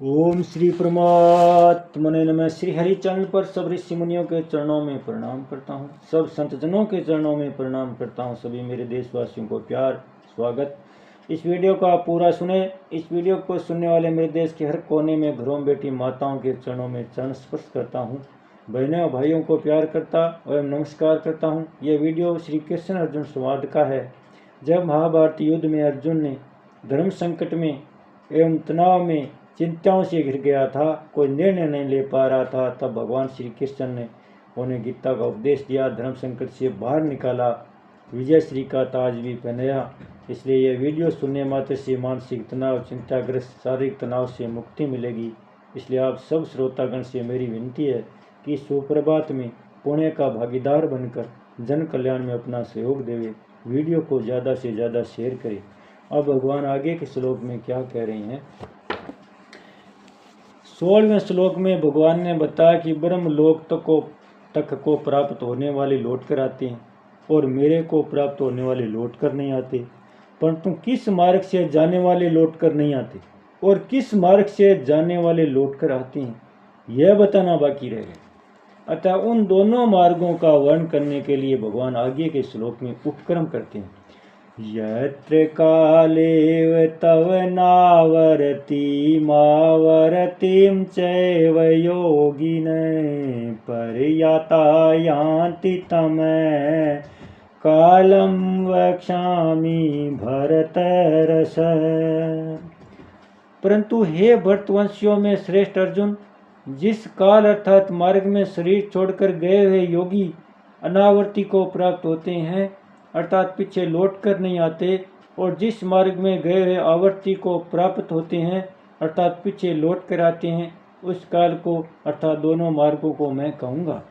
ओम श्री परमात्मने नमः। श्री हरि चरण पर सब ऋषि मुनियों के चरणों में प्रणाम करता हूँ, सब संत जनों के चरणों में प्रणाम करता हूँ। सभी मेरे देशवासियों को प्यार स्वागत। इस वीडियो को आप पूरा सुने। इस वीडियो को सुनने वाले मेरे देश के हर कोने में घरों में बैठी माताओं के चरणों में चरण स्पर्श करता हूँ, बहनों और भाइयों को प्यार करता एवं नमस्कार करता हूँ। यह वीडियो श्री कृष्ण अर्जुन संवाद का है। जब महाभारत युद्ध में अर्जुन ने धर्म संकट में एवं तनाव में चिंताओं से घिर गया था, कोई निर्णय नहीं ले पा रहा था, तब भगवान श्री कृष्ण ने उन्हें गीता का उपदेश दिया, धर्म संकट से बाहर निकाला, विजय श्री का ताज भी पहनाया। इसलिए यह वीडियो सुनने मात्र से मानसिक तनाव, चिंताग्रस्त शारीरिक तनाव से मुक्ति मिलेगी। इसलिए आप सब श्रोतागण से मेरी विनती है कि सुप्रभात में पुण्य का भागीदार बनकर जन कल्याण में अपना सहयोग देवे। वीडियो को ज़्यादा से ज़्यादा शेयर करें। अब भगवान आगे के श्लोक में क्या कह रहे हैं। 16वें श्लोक में भगवान ने बताया कि ब्रह्म लोक तक को प्राप्त होने वाले लौट कर आते हैं और मेरे को प्राप्त होने वाले लौट कर नहीं आते, परंतु किस मार्ग से जाने वाले लौट कर नहीं आते और किस मार्ग से जाने वाले लौट कर आते हैं, यह बताना बाकी रह गया। अतः उन दोनों मार्गों का वर्णन करने के लिए भगवान आगे के श्लोक में उपक्रम करते हैं। यत्र काले तव नावरति मावरतिं चैव योगिने पर्याता यान्ति तम कालं वक्ष्यामि भरतरस। परंतु हे भरतवंशियों में श्रेष्ठ अर्जुन, जिस काल अर्थात मार्ग में शरीर छोड़कर गए हुए योगी अनावर्ती को प्राप्त होते हैं, अर्थात पीछे लौट कर नहीं आते, और जिस मार्ग में गए हुए आवर्ती को प्राप्त होते हैं, अर्थात पीछे लौट कर आते हैं, उस काल को अर्थात दोनों मार्गों को मैं कहूँगा।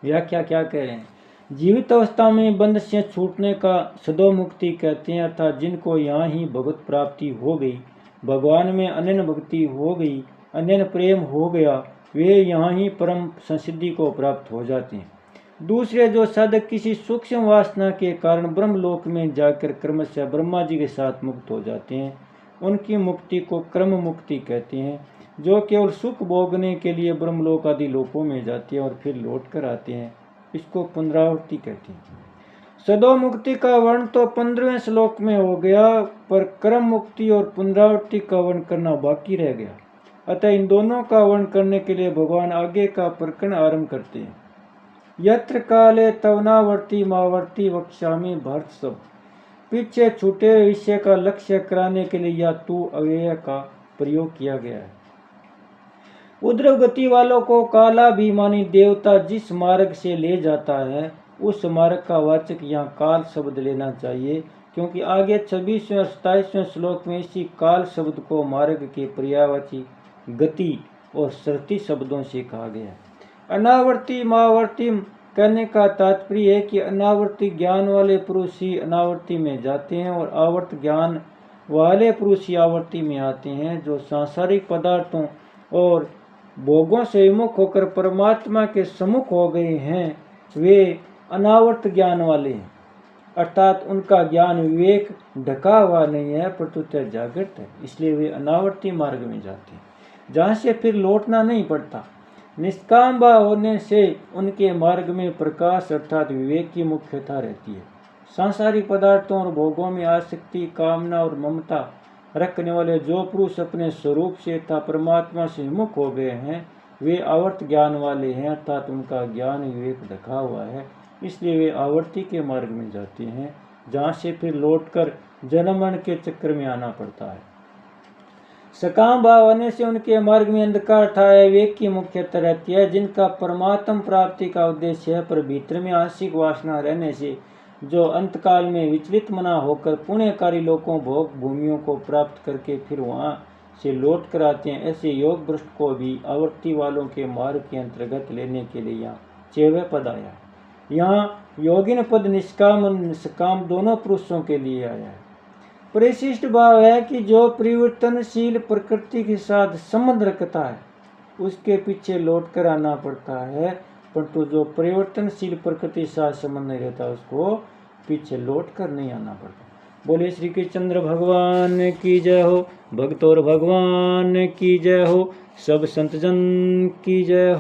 व्याख्या क्या कह रहे हैं। जीवित अवस्था में बंध से छूटने का सदोमुक्ति कहते हैं, अर्थात जिनको यहाँ ही भगवत प्राप्ति हो गई, भगवान में अनन्य भक्ति हो गई, अनन्य प्रेम हो गया, वे यहाँ ही परम संसिद्धि को प्राप्त हो जाते हैं। दूसरे जो साधक किसी सूक्ष्म वासना के कारण ब्रह्मलोक में जाकर क्रमशः ब्रह्मा जी के साथ मुक्त हो जाते हैं, उनकी मुक्ति को क्रम मुक्ति कहते हैं। जो केवल सुख भोगने के लिए ब्रह्मलोक आदि लोकों में जाते हैं और फिर लौट कर आते हैं, इसको पुनरावृत्ति कहते हैं। सदो मुक्ति का वर्ण तो 15वें श्लोक में हो गया, पर क्रम मुक्ति और पुनरावृत्ति का वर्ण करना बाकी रह गया। अतः इन दोनों का वर्ण करने के लिए भगवान आगे का प्रकरण आरंभ करते हैं। यत्र काले तवनावर्ती मावर्ती वक्ष्यामि भरत सब। पीछे छूटे विषय का लक्ष्य कराने के लिए या तू अव्यय का प्रयोग किया गया है। उद्रव गति वालों को कालाभिमानी देवता जिस मार्ग से ले जाता है, उस मार्ग का वाचक यहाँ काल शब्द लेना चाहिए, क्योंकि आगे 26वें और 27वें श्लोक में इसी काल शब्द को मार्ग के पर्यायवाची गति और श्रुति शब्दों से कहा गया है। अनावर्ती मावर्ती कहने का तात्पर्य है कि अनावर्ती ज्ञान वाले पुरुष ही अनावर्ती में जाते हैं और आवर्त ज्ञान वाले पुरुष ही आवर्ती में आते हैं। जो सांसारिक पदार्थों और भोगों से विमुख होकर परमात्मा के सम्मुख हो गए हैं, वे अनावर्त ज्ञान वाले हैं, अर्थात उनका ज्ञान विवेक ढका हुआ नहीं है, प्रत्युत जागृत है। इसलिए वे अनावर्ती मार्ग में जाते हैं, जहाँ से फिर लौटना नहीं पड़ता। निष्काम भाव होने से उनके मार्ग में प्रकाश अर्थात विवेक की मुख्यता रहती है। सांसारिक पदार्थों और भोगों में आसक्ति, कामना और ममता रखने वाले जो पुरुष अपने स्वरूप से तथा परमात्मा से मुख हो गए हैं, वे आवर्त ज्ञान वाले हैं, अर्थात उनका ज्ञान विवेक ढका हुआ है। इसलिए वे आवर्ती के मार्ग में जाते हैं, जहाँ से फिर लौटकर जन्म मरण के चक्कर में आना पड़ता है। सकाम भाव आने से उनके मार्ग में अंधकार था, विवेक की मुख्यता रहती है, जिनका परमात्म प्राप्ति का उद्देश्य है, पर भीतर में आंशिक वासना रहने से जो अंतकाल में विचलित मना होकर पुण्यकारी लोगों भोग भूमियों को प्राप्त करके फिर वहाँ से लौट कर आते हैं, ऐसे योग भ्रष्ट को भी आवर्ती वालों के मार्ग के अंतर्गत लेने के लिए यहाँ 6वें पद आया। यहाँ योगिन पद निष्काम और निष्काम दोनों पुरुषों के लिए आया है। परिशिष्ट भाव है कि जो परिवर्तनशील प्रकृति के साथ संबंध रखता है, उसके पीछे लौट कर आना पड़ता है, परंतु जो परिवर्तनशील प्रकृति के साथ संबंध नहीं रहता, उसको पीछे लौट कर नहीं आना पड़ता। बोले श्री कृष्णचंद्र भगवान की जय हो। भक्त और भगवान की जय हो। सब संतजन की जय हो।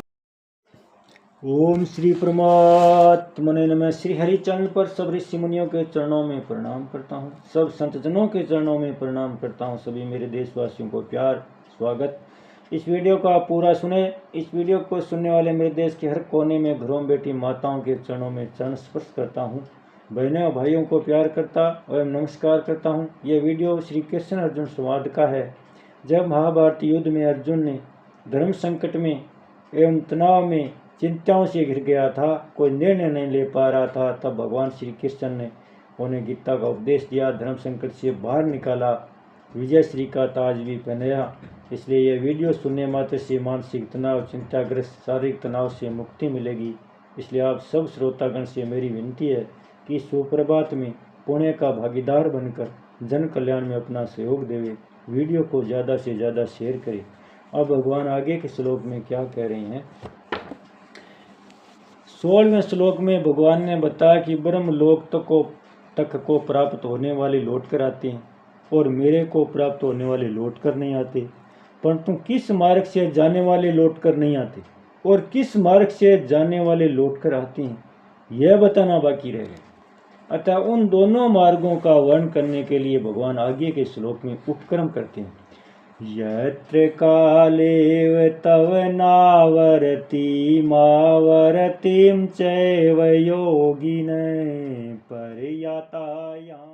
ओम श्री परमात्मने नमः। श्री हरि चरण पर सब ऋषि मुनियों के चरणों में प्रणाम करता हूँ। सब संतजनों के चरणों में प्रणाम करता हूँ। सभी मेरे देशवासियों को प्यार स्वागत। इस वीडियो को आप पूरा सुने। इस वीडियो को सुनने वाले मेरे देश के हर कोने में घरों में बैठी माताओं के चरणों में चरण स्पर्श करता हूँ। बहनों और भाइयों को प्यार करता एवं नमस्कार करता हूँ। यह वीडियो श्री कृष्ण अर्जुन संवाद का है। जब महाभारत युद्ध में अर्जुन ने धर्म संकट में एवं तनाव में चिंताओं से घिर गया था, कोई निर्णय नहीं ले पा रहा था, तब भगवान श्री कृष्ण ने उन्हें गीता का उपदेश दिया, धर्म संकट से बाहर निकाला, विजय श्री का ताज भी पहनाया। इसलिए यह वीडियो सुनने मात्र से मानसिक तनाव, चिंताग्रस्त, शारीरिक तनाव से मुक्ति मिलेगी। इसलिए आप सब श्रोतागण से मेरी विनती है कि सुप्रभात में पुण्य का भागीदार बनकर जन कल्याण में अपना सहयोग देवे। वीडियो को ज़्यादा से ज़्यादा शेयर करें। अब भगवान आगे के श्लोक में क्या कह रहे हैं। 16वें श्लोक में भगवान ने बताया कि ब्रह्म लोक तक को प्राप्त होने वाले लौट कर आते हैं और मेरे को प्राप्त होने वाले लौट कर नहीं आते, परंतु किस मार्ग से जाने वाले लौट कर नहीं आते और किस मार्ग से जाने वाले लौट कर आते हैं, यह बताना बाकी रह गया। अतः उन दोनों मार्गों का वर्णन करने के लिए भगवान आगे के श्लोक में उपक्रम करते हैं। यत्र कालेव तव नावरति मावरतिं चैव योगिने पर्यातायां